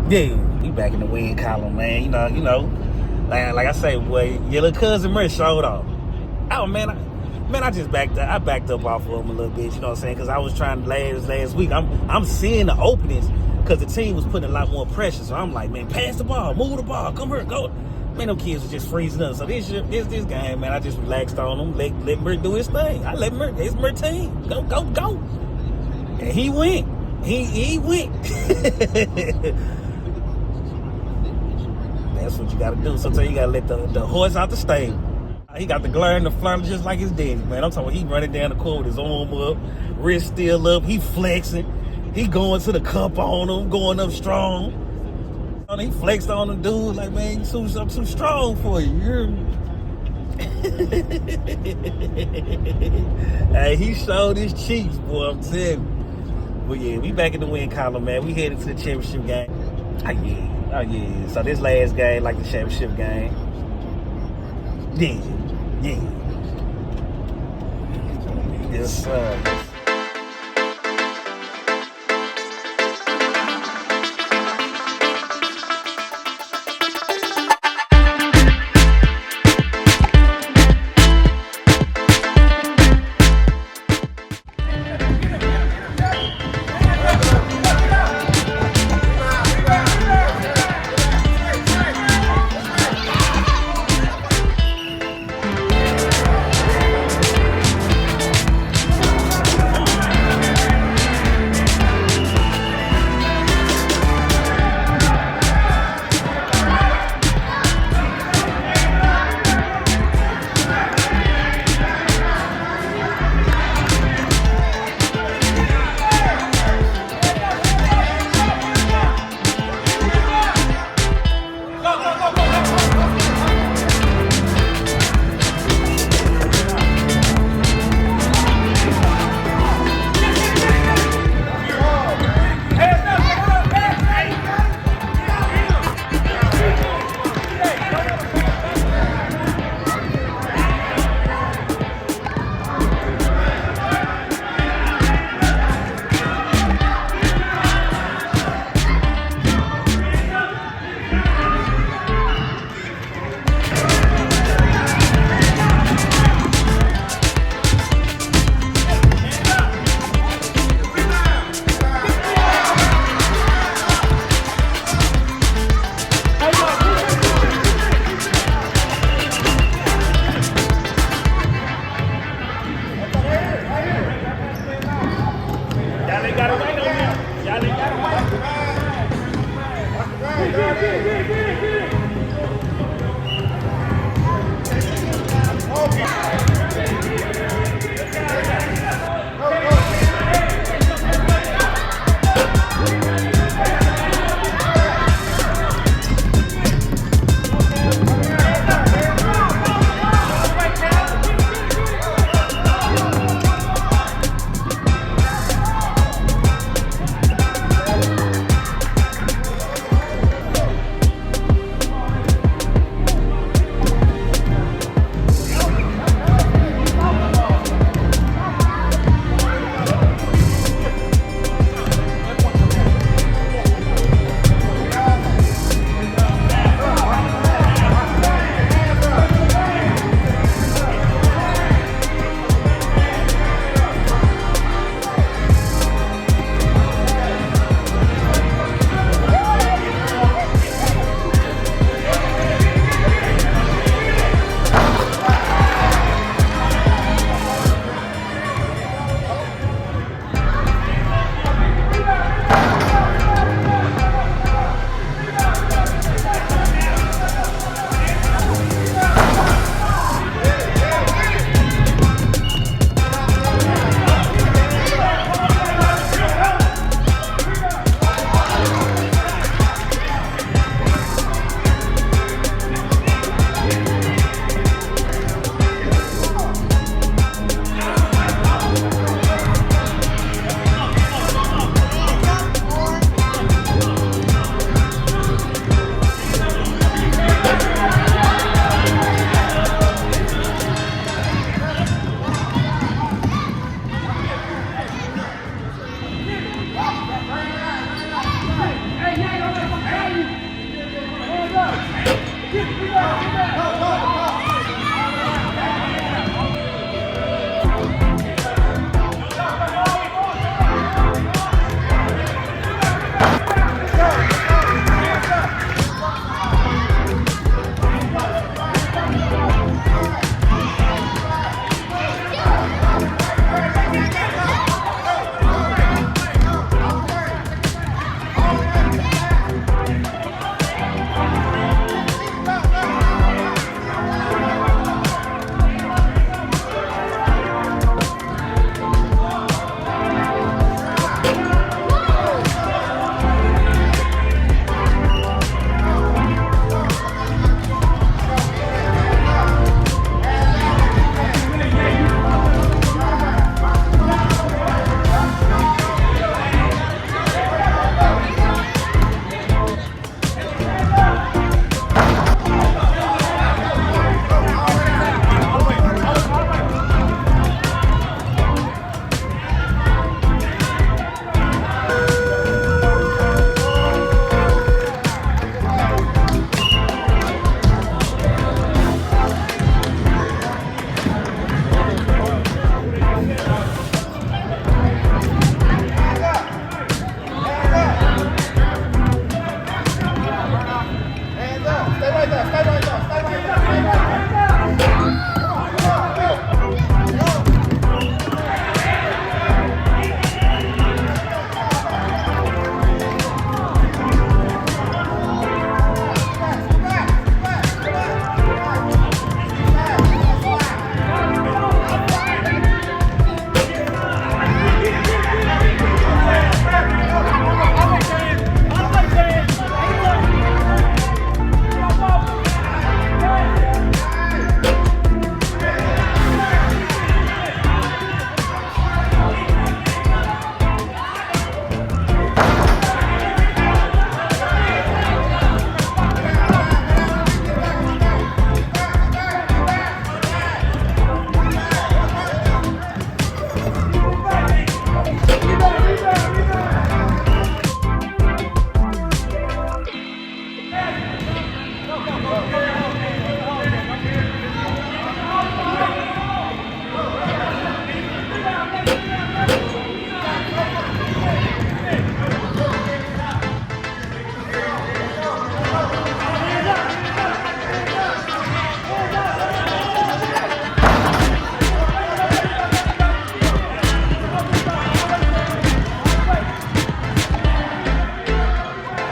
Yeah, we back in the win column, man. You know. Like I say, boy, your little cousin Murray showed off. Oh man, I just backed up off of him a little bit. You know what I'm saying? Because I was trying last week. I'm seeing the openings because the team was putting a lot more pressure. So I'm like, man, pass the ball, move the ball, come here, go. Man, them kids were just freezing up. So this game, man, I just relaxed on them, let Murray do his thing. I let Murray, it's Murray team, go. And he went. He went. That's what you got to do. Sometimes you got to let the horse out the stable. He got the glare and the flounder just like his daddy, man. I'm talking about he running down the court with his arm up, wrist still up. He flexing. He going to the cup on him, going up strong. He flexed on the dude like, man, I'm too strong for you. Hey, he showed his cheeks, boy, I'm telling you. But yeah, we back in the win column, man. We headed to the championship game. Oh yeah. So this last game, like the championship game. Yeah. Yes, sir.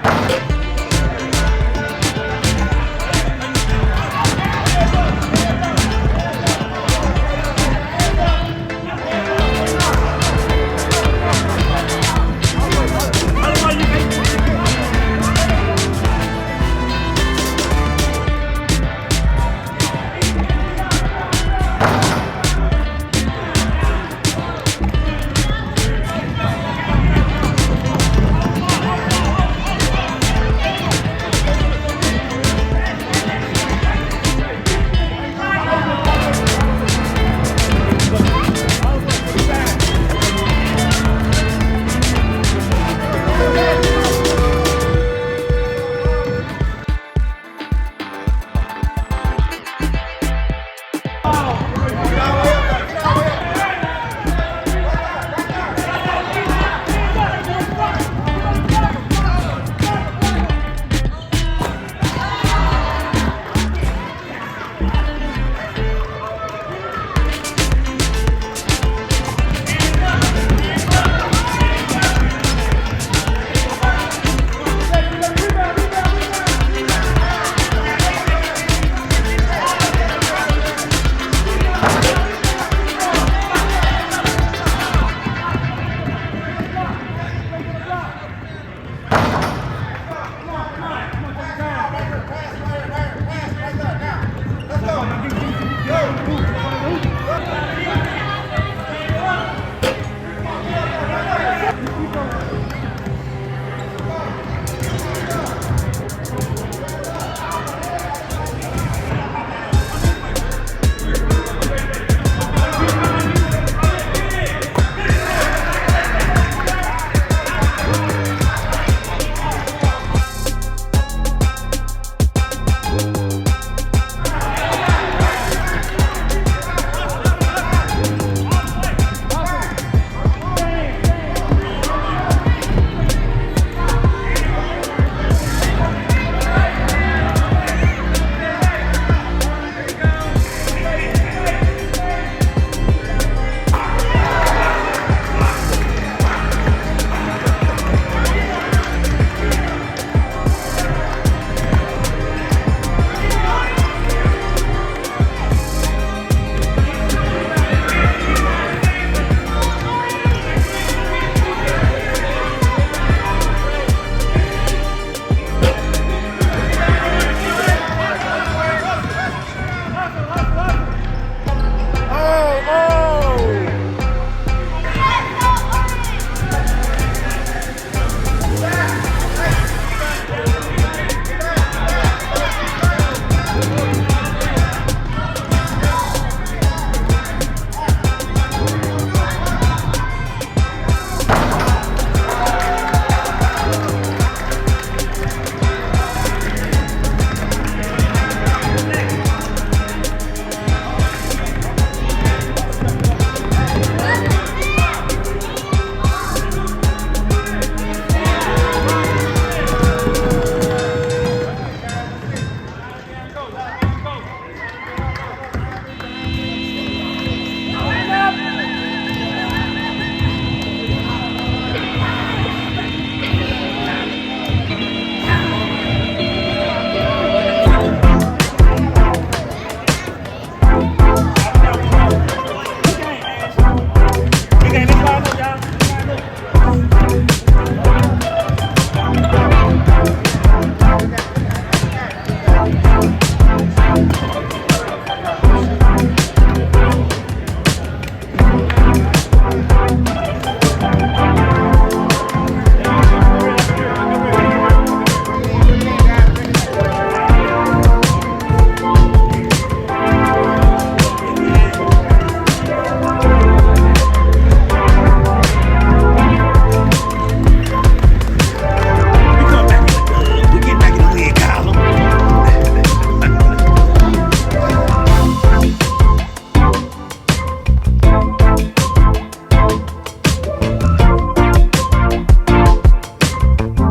man.